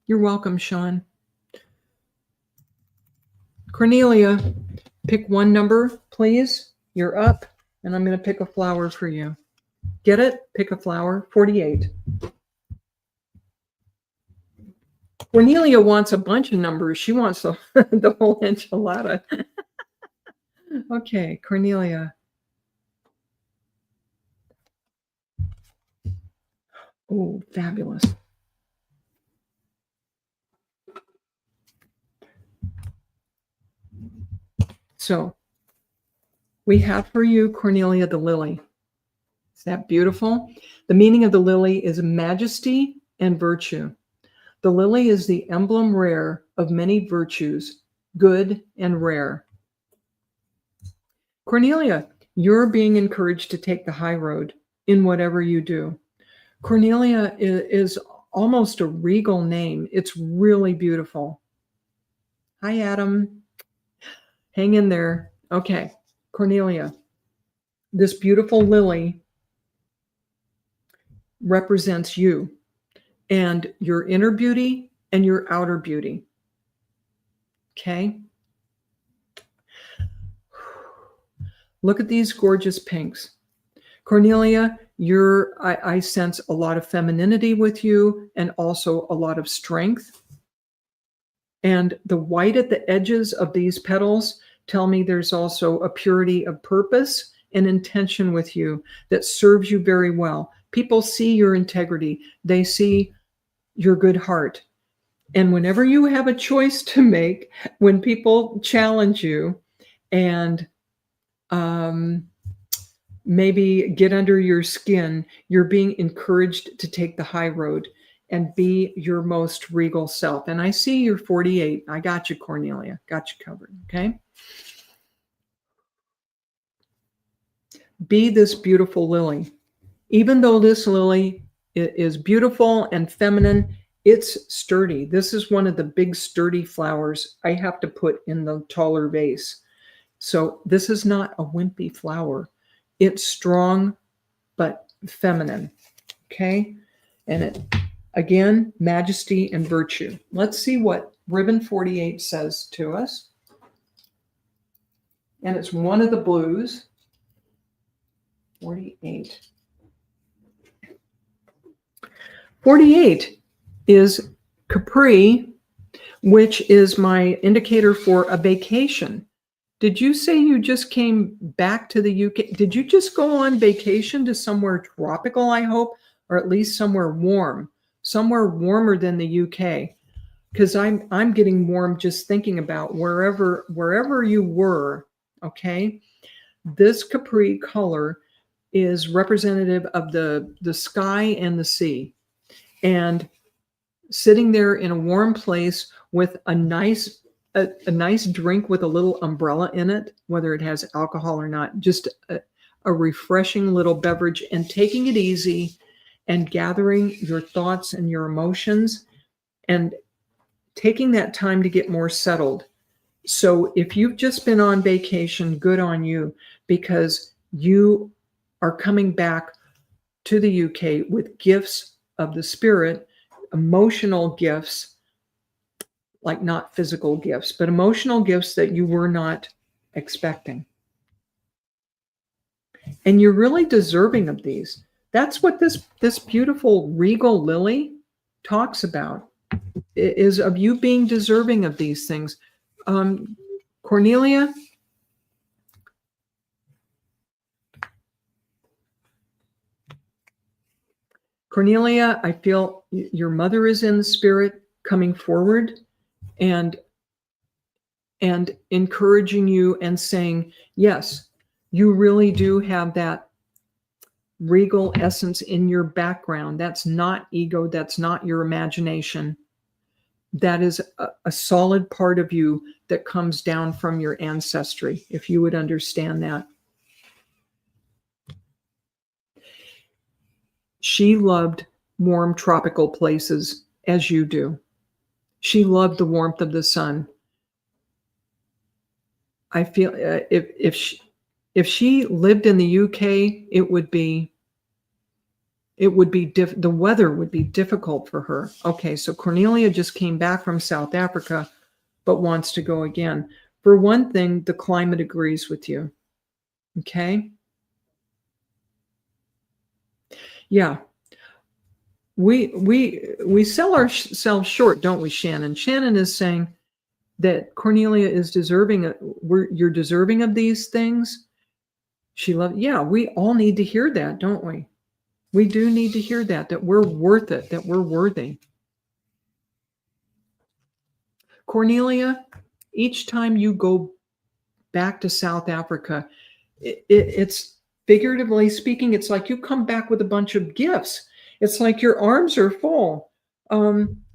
You're welcome, Sean. Cornelia, pick 1 number, please. You're up, and I'm going to pick a flower for you. Get it? Pick a flower. 48. Cornelia wants a bunch of numbers. She wants the whole enchilada. Okay, Cornelia. Oh, fabulous. So we have for you, Cornelia, the lily. Is that beautiful? The meaning of the lily is majesty and virtue. The lily is the emblem rare of many virtues, good and rare. Cornelia, you're being encouraged to take the high road in whatever you do. Cornelia is almost a regal name. It's really beautiful. Hi, Adam. Hang in there. Okay, Cornelia, this beautiful lily represents you and your inner beauty and your outer beauty. Okay? Look at these gorgeous pinks. Cornelia, I sense a lot of femininity with you and also a lot of strength. And the white at the edges of these petals tell me there's also a purity of purpose and intention with you that serves you very well. People see your integrity. They see your good heart. And whenever you have a choice to make, when people challenge you and maybe get under your skin, you're being encouraged to take the high road and be your most regal self. And I see you're 48. I got you, Cornelia. Got you covered. Okay. Be this beautiful lily. Even though this lily is beautiful and feminine, it's sturdy. This is one of the big sturdy flowers I have to put in the taller vase. So this is not a wimpy flower. It's strong, but feminine. Okay. And it, again, majesty and virtue. Let's see what ribbon 48 says to us. And it's one of the blues. 48. 48 is Capri, which is my indicator for a vacation. Did you say you just came back to the UK? Did you just go on vacation to somewhere tropical, I hope, or at least somewhere warm, somewhere warmer than the UK? Because I'm getting warm just thinking about wherever you were, okay? This Capri color is representative of the sky and the sea. And sitting there in a warm place with a nice drink with a little umbrella in it, whether it has alcohol or not, just a refreshing little beverage, and taking it easy and gathering your thoughts and your emotions and taking that time to get more settled. So if you've just been on vacation, good on you, because you are coming back to the UK with gifts of the spirit, emotional gifts, like not physical gifts, but emotional gifts that you were not expecting. And you're really deserving of these. That's what this beautiful regal lily talks about, is of you being deserving of these things. Cornelia, I feel your mother is in the spirit coming forward and encouraging you and saying, yes, you really do have that regal essence in your background. That's not ego. That's not your imagination. That is a solid part of you that comes down from your ancestry, if you would understand that. She loved warm tropical places as you do. She loved the warmth of the sun. I feel if she lived in the UK, the weather would be difficult for her. Okay, so Cornelia just came back from South Africa, but wants to go again. For one thing, the climate agrees with you. Okay. Yeah. We sell ourselves short, don't we, Shannon? Shannon is saying that Cornelia is deserving. You're deserving of these things. She loved. Yeah, we all need to hear that, don't we? We do need to hear that we're worth it, that we're worthy. Cornelia, each time you go back to South Africa, it's figuratively speaking, it's like you come back with a bunch of gifts. It's like your arms are full,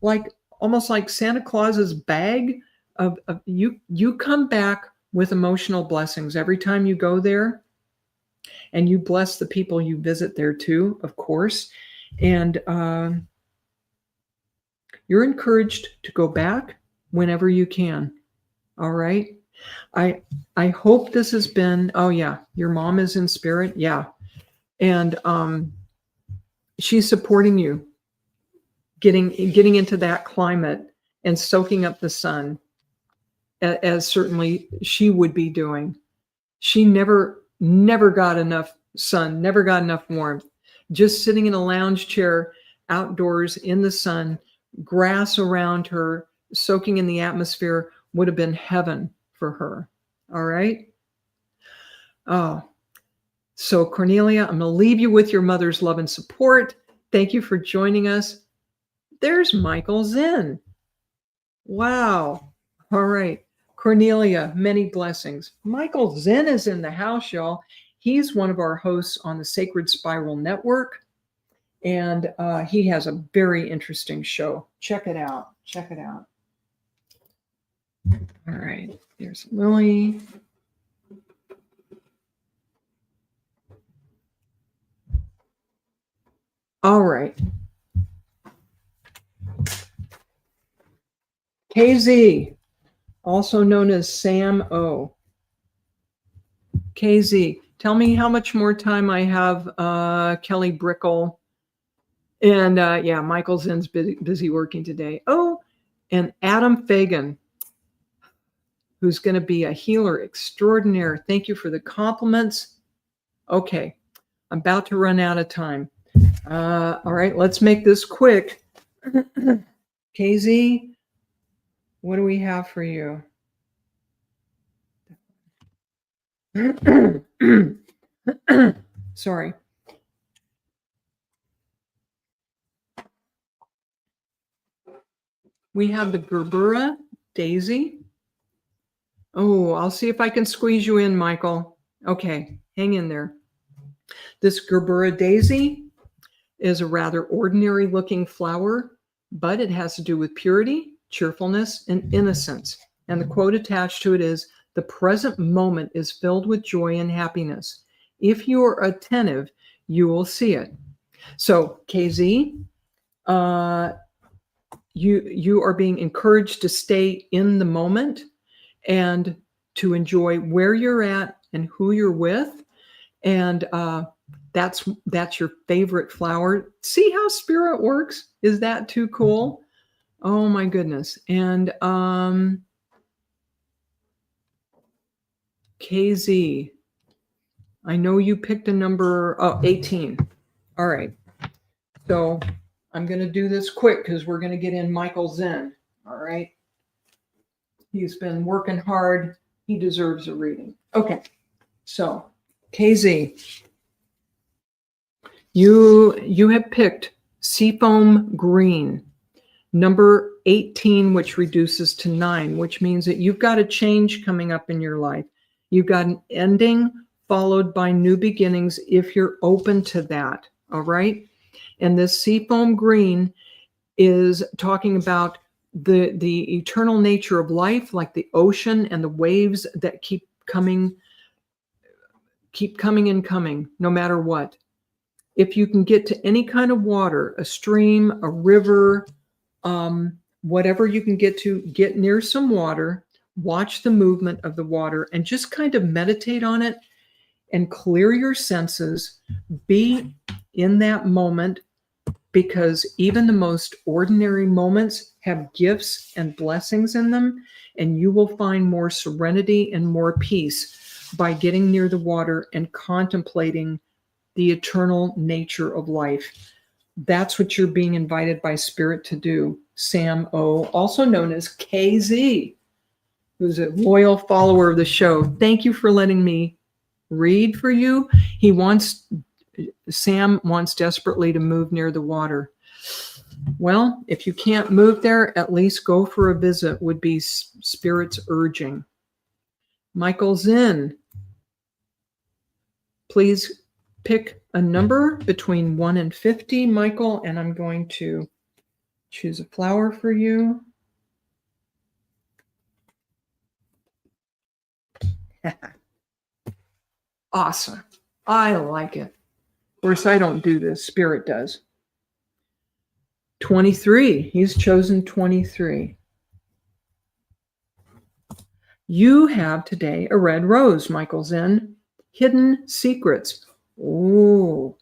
like almost like Santa Claus's bag of you come back with emotional blessings every time you go there, and you bless the people you visit there too, of course. And you're encouraged to go back whenever you can. All right. I hope this has been, oh yeah, your mom is in spirit. Yeah. And she's supporting you getting into that climate and soaking up the sun, as certainly she would be doing. She never got enough sun, never got enough warmth. Just sitting in a lounge chair outdoors in the sun, grass around her, soaking in the atmosphere would have been heaven for her. All right. Oh, so Cornelia, I'm going to leave you with your mother's love and support. Thank you for joining us. There's Michael Zinn. Wow. All right. Cornelia, many blessings. Michael Zinn is in the house, y'all. He's one of our hosts on the Sacred Spiral Network, and he has a very interesting show. Check it out. Check it out. All right. There's Lily. All right. KZ, also known as Sam O. KZ, tell me how much more time I have, Kelly Brickle. And yeah, Michael Zinn's busy working today. Oh, and Adam Fagan, who's going to be a healer extraordinaire. Thank you for the compliments. Okay, I'm about to run out of time. All right, let's make this quick. KZ, what do we have for you? Sorry. We have the Gerbera Daisy. Oh, I'll see if I can squeeze you in, Michael. Okay, hang in there. This Gerbera Daisy is a rather ordinary looking flower, but it has to do with purity, cheerfulness, and innocence. And the quote attached to it is, "The present moment is filled with joy and happiness. If you are attentive, you will see it." So, KZ, you are being encouraged to stay in the moment and to enjoy where you're at and who you're with. And that's your favorite flower. See how spirit works? Is that too cool? Oh my goodness. And KZ, I know you picked a number, 18. All right. So I'm going to do this quick because we're going to get in Michael Zinn. All right. He's been working hard. He deserves a reading. Okay. So KZ, you have picked Seafoam Green, number 18, which reduces to 9, which means that you've got a change coming up in your life. You've got an ending followed by new beginnings if you're open to that. All right. And this Seafoam Green is talking about the eternal nature of life, like the ocean and the waves that keep coming and coming, no matter what. If you can get to any kind of water, a stream, a river, whatever you can get to, get near some water, watch the movement of the water, and just kind of meditate on it and clear your senses. Be in that moment, because even the most ordinary moments have gifts and blessings in them, and you will find more serenity and more peace by getting near the water and contemplating the eternal nature of life. That's what you're being invited by Spirit to do. Sam O, also known as KZ, who's a loyal follower of the show. Thank you for letting me read for you. He wants Sam wants desperately to move near the water. Well, if you can't move there, at least go for a visit would be Spirit's urging. Michael Zinn, please pick a number between 1 and 50, Michael, and I'm going to choose a flower for you. Awesome. I like it. Of course, I don't do this. Spirit does. 23. He's chosen 23. You have today a red rose, Michael Zinn. Hidden secrets. Oh,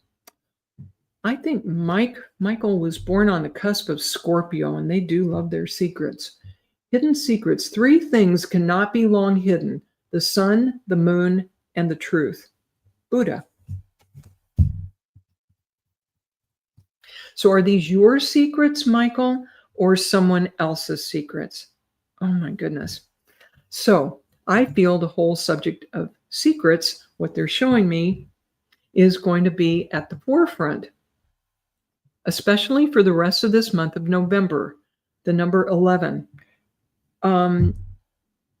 I think Michael was born on the cusp of Scorpio, and they do love their secrets. Hidden secrets. 3 things cannot be long hidden: the sun, the moon, and the truth. Buddha. So are these your secrets, Michael, or someone else's secrets? Oh my goodness. So I feel the whole subject of secrets, what they're showing me, is going to be at the forefront, especially for the rest of this month of November. The number 11.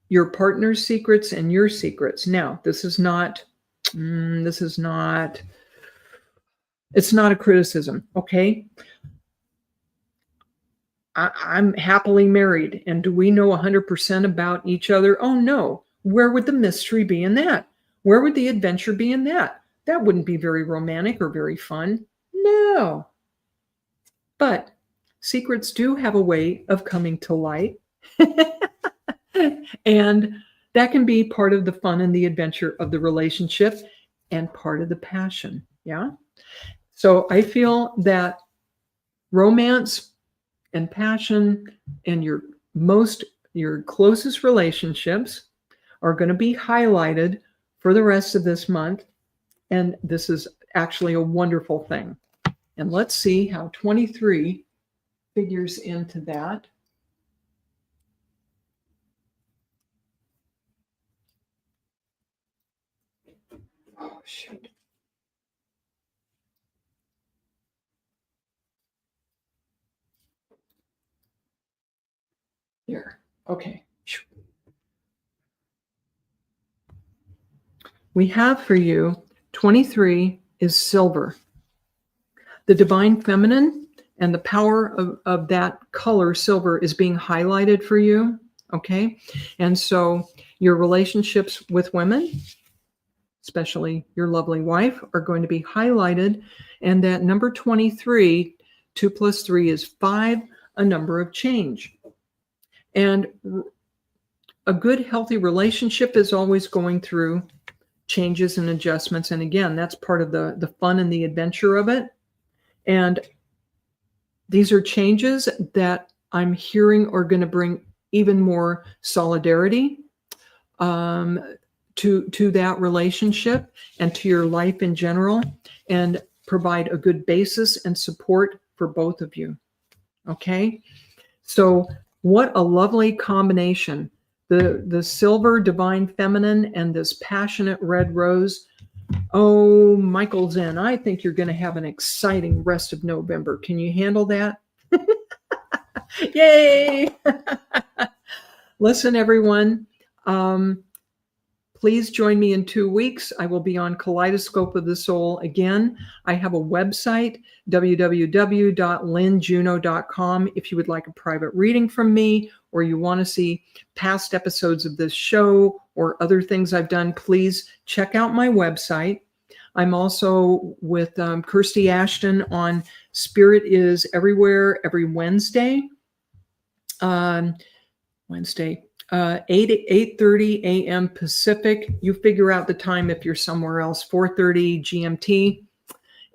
Your partner's secrets and your secrets. Now, it's not a criticism, okay? I'm happily married, and do we know 100% about each other? Oh, no. Where would the mystery be in that? Where would the adventure be in that? That wouldn't be very romantic or very fun. No. But secrets do have a way of coming to light. And that can be part of the fun and the adventure of the relationship and part of the passion. Yeah. So I feel that romance and passion and your closest relationships are going to be highlighted for the rest of this month. And this is actually a wonderful thing. And let's see how 23 figures into that. Oh, shoot. Here. Okay. We have for you 23 is silver. The divine feminine and the power of that color, silver, is being highlighted for you. Okay. And so your relationships with women, especially your lovely wife, are going to be highlighted. And that number 23, 2 plus 3 is 5, a number of change. And a good, healthy relationship is always going through changes and adjustments. And again, that's part of the fun and the adventure of it. And these are changes that I'm hearing are going to bring even more solidarity to that relationship and to your life in general, and provide a good basis and support for both of you. Okay? So what a lovely combination. The silver divine feminine and this passionate red rose. Oh, Michael Zinn, I think you're going to have an exciting rest of November. Can you handle that? Yay! Listen, everyone, please join me in 2 weeks. I will be on Kaleidoscope of the Soul again. I have a website, www.lynnejuneau.com. If you would like a private reading from me, or you want to see past episodes of this show or other things I've done, please check out my website. I'm also with Kirsty Ashton on Spirit is Everywhere every Wednesday. 8:30 a.m. Pacific. You figure out the time if you're somewhere else, 4:30 GMT.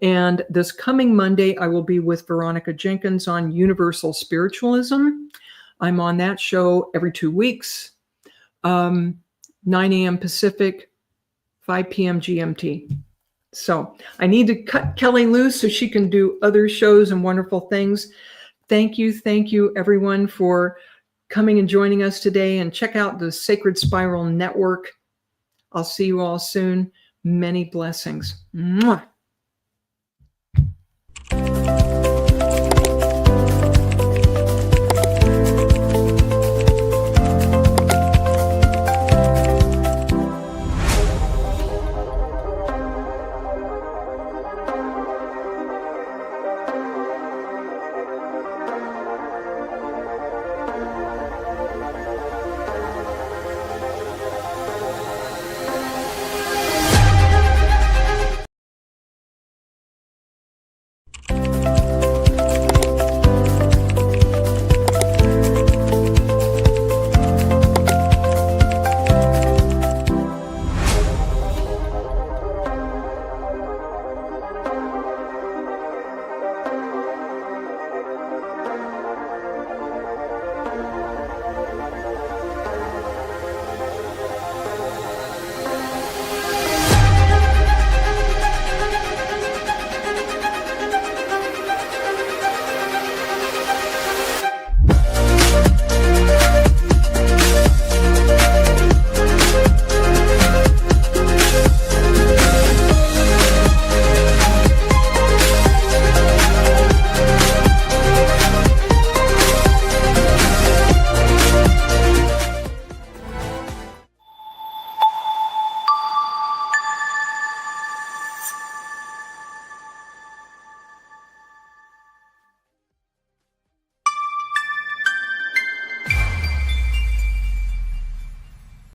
And this coming Monday, I will be with Veronica Jenkins on Universal Spiritualism. I'm on that show every 2 weeks, 9 a.m. Pacific, 5 p.m. GMT. So I need to cut Kelly loose so she can do other shows and wonderful things. Thank you, everyone, for coming and joining us today. And check out the Sacred Spiral Network. I'll see you all soon. Many blessings. Mwah.